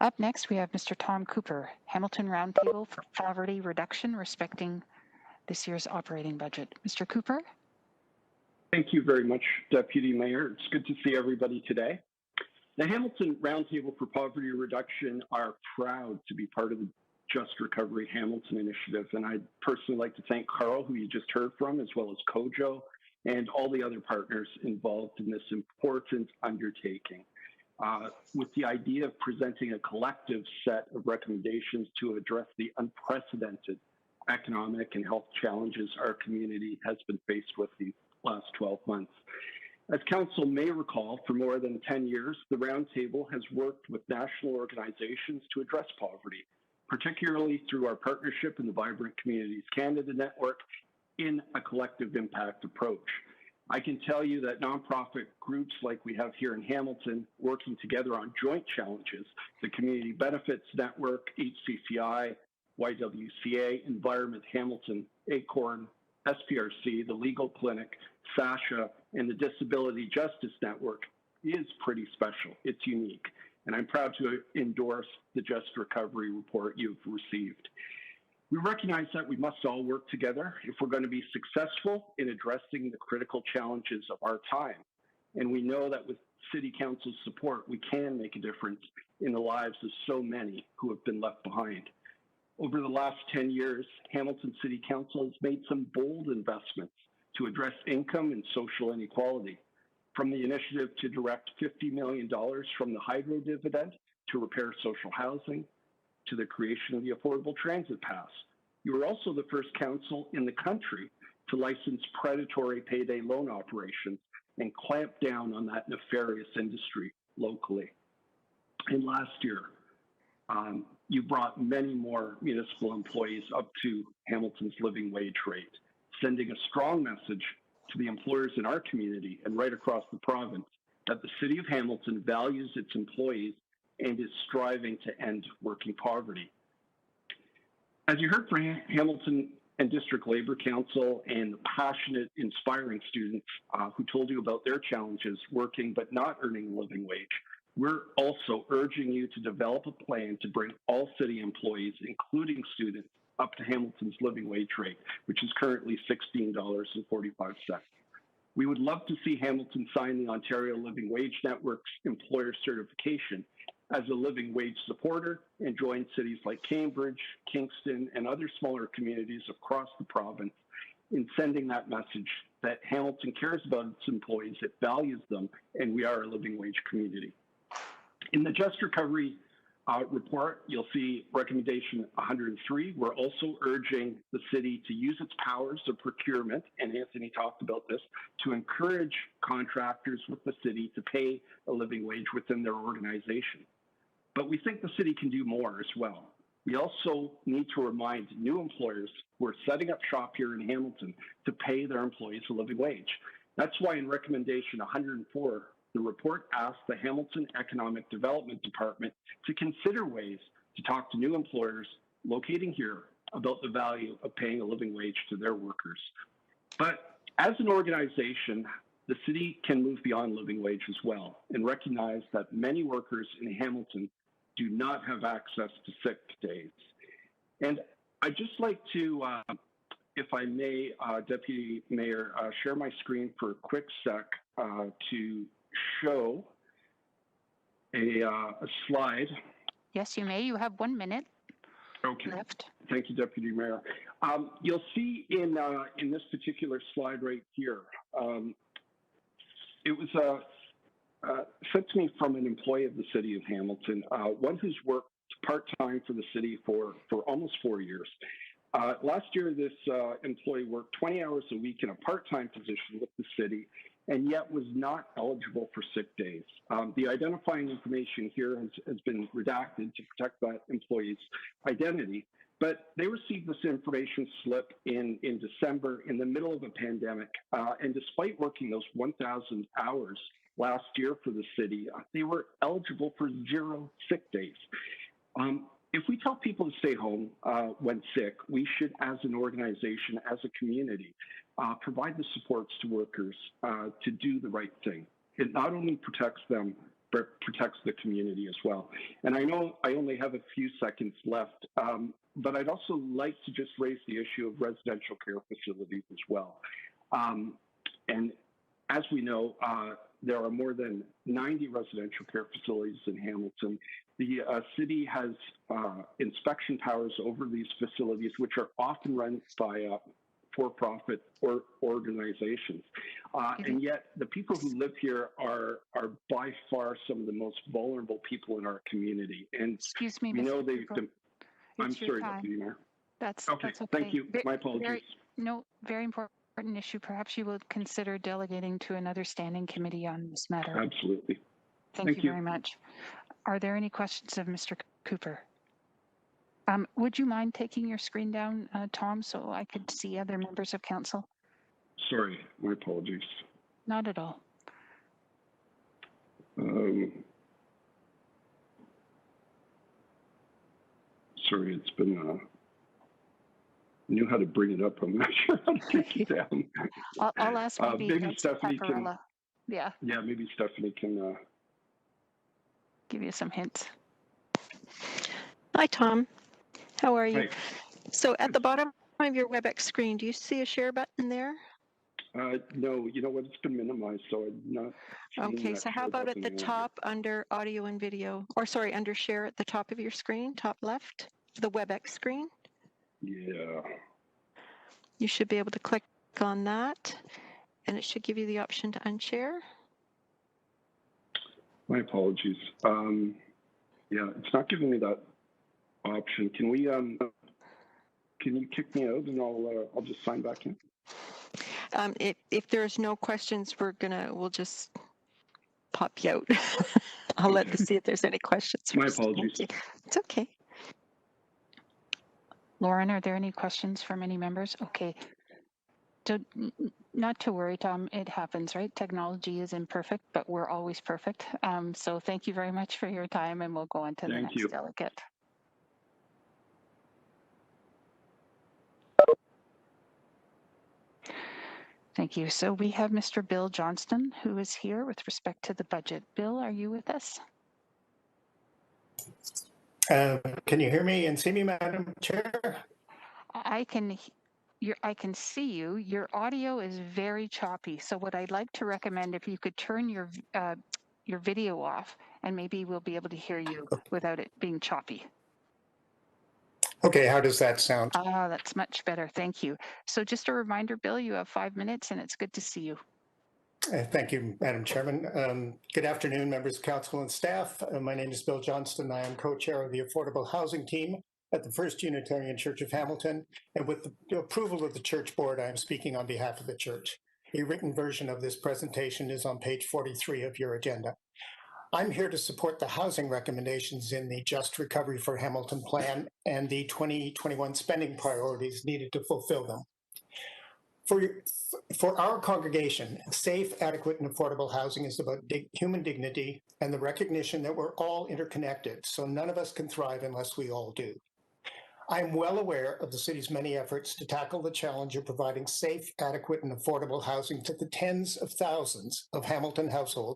Up next, we have Mr. Tom Cooper, Hamilton Roundtable for Poverty Reduction, respecting this year's operating budget. Mr. Cooper? Thank you very much, Deputy Mayor. It's good to see everybody today. The Hamilton Roundtable for Poverty Reduction are proud to be part of the Just Recovery Hamilton initiative, and I'd personally like to thank Carl, who you just heard from, as well as Kojo, and all the other partners involved in this important undertaking. With the idea of presenting a collective set of recommendations to address the unprecedented economic and health challenges our community has been faced with these last 12 months. As Council may recall, for more than 10 years, the Roundtable has worked with national organizations to address poverty, particularly through our partnership in the Vibrant Communities Canada Network in a collective impact approach. I can tell you that nonprofit groups like we have here in Hamilton, working together on joint challenges, the Community Benefits Network, HCCI, YWCA, Environment Hamilton, ACORN, HPRT, the Legal Clinic, SASHA, and the Disability Justice Network is pretty special. It's unique. And I'm proud to endorse the Just Recovery report you've received. We recognize that we must all work together if we're going to be successful in addressing the critical challenges of our time. And we know that with City Council's support, we can make a difference in the lives of so many who have been left behind. Over the last 10 years, Hamilton City Council has made some bold investments to address income and social inequality, from the initiative to direct $50 million from the hydro dividend to repair social housing, to the creation of the Affordable Transit Pass. You were also the first council in the country to license predatory payday loan operations and clamp down on that nefarious industry locally. And last year, you brought many more municipal employees up to Hamilton's living wage rate, sending a strong message to the employers in our community and right across the province that the City of Hamilton values its employees and is striving to end working poverty. As you heard from Hamilton and District Labour Council and the passionate, inspiring students who told you about their challenges working but not earning a living wage, we're also urging you to develop a plan to bring all city employees, including students, up to Hamilton's living wage rate, which is currently $16.45. We would love to see Hamilton sign the Ontario Living Wage Network's employer certification as a living wage supporter and join cities like Cambridge, Kingston, and other smaller communities across the province in sending that message that Hamilton cares about its employees, it values them, and we are a living wage community. In the Just Recovery report, you'll see recommendation 103. We're also urging the city to use its powers of procurement, and Anthony talked about this, to encourage contractors with the city to pay a living wage within their organization. But we think the city can do more as well. We also need to remind new employers who are setting up shop here in Hamilton to pay their employees a living wage. That's why in recommendation 104, the report asks the Hamilton Economic Development Department to consider ways to talk to new employers locating here about the value of paying a living wage to their workers. But as an organization, the city can move beyond living wage as well and recognize that many workers in Hamilton do not have access to sick days. And I'd just like to, if I may, Deputy Mayor, share my screen for a quick sec to show a slide. Yes, you may. You have 1 minute left. Thank you, Deputy Mayor. You'll see in this particular slide right here, it was sent to me from an employee of the City of Hamilton, one who's worked part-time for the city for almost 4 years. Last year, this employee worked 20 hours a week in a part-time position with the city and yet was not eligible for sick days. The identifying information here has been redacted to protect that employee's identity, but they received this information slip in December in the middle of a pandemic. And despite working those 1,000 hours last year for the city, they were eligible for 0 sick days. If we tell people to stay home when sick, we should, as an organization, as a community, provide the supports to workers to do the right thing. It not only protects them, protects the community as well. And I know I only have a few seconds left, but I'd also like to just raise the issue of residential care facilities as well. And as we know, there are more than 90 residential care facilities in Hamilton. The city has inspection powers over these facilities, which are often run by for-profit organizations. And yet the people who live here are by far some of the most vulnerable people in our community. And excuse me, we know they've been, I'm sorry, Deputy Mayor. That's okay. Thank you. My apologies. Very important issue. Perhaps you will consider delegating to another standing committee on this matter. Absolutely. Thank you very much. Are there any questions of Mr. Cooper? Would you mind taking your screen down, Tom, so I could see other members of council? Sorry, my apologies. Not at all. Sorry, it's been knew how to bring it up. I'm not sure how to take it down. I'll ask maybe Stephanie can. Yeah. Yeah, maybe Stephanie can give you some hints. Hi, Tom. How are you? Hi. So at the bottom of your WebEx screen, do you see a share button there? No, you know what? It's been minimized, so I'm not. Okay, so how about at the top under audio and video, or sorry, under share at the top of your screen, top left, the WebEx screen? Yeah. You should be able to click on that, and it should give you the option to unshare. My apologies. Yeah, it's not giving me that option. Can we? Can you kick me out, and I'll just sign back in? If there's no questions, we'll just pop you out. I'll let us see if there's any questions. My apologies. It's okay. Lauren, are there any questions from any members? Okay. So not to worry, Tom, it happens, right? Technology is imperfect, but we're always perfect. So thank you very much for your time, and we'll go on to the next delegate. Thank you. So we have Mr. Bill Johnston, who is here with respect to the budget. Bill, are you with us? Can you hear me and see me, Madam Chair? I can see you. Your audio is very choppy. So what I'd like to recommend, if you could turn your video off, and maybe we'll be able to hear you without it being choppy. Okay, how does that sound? That's much better. Thank you. So just a reminder, Bill, you have 5 minutes, and it's good to see you. Thank you, Madam Chairman. Good afternoon, members of council and staff. My name is Bill Johnston. I am co-chair of the Affordable Housing Team at the First Unitarian Church of Hamilton. And with the approval of the church board, I am speaking on behalf of the church. A written version of this presentation is on page 43 of your agenda. I'm here to support the housing recommendations in the Just Recovery for Hamilton plan and the 2021 spending priorities needed to fulfill them. For our congregation, safe, adequate, and affordable housing is about human dignity and the recognition that we're all interconnected, so none of us can thrive unless we all do. I'm well aware of the city's many efforts to tackle the challenge of providing safe, adequate, and affordable housing to the tens of thousands of Hamilton households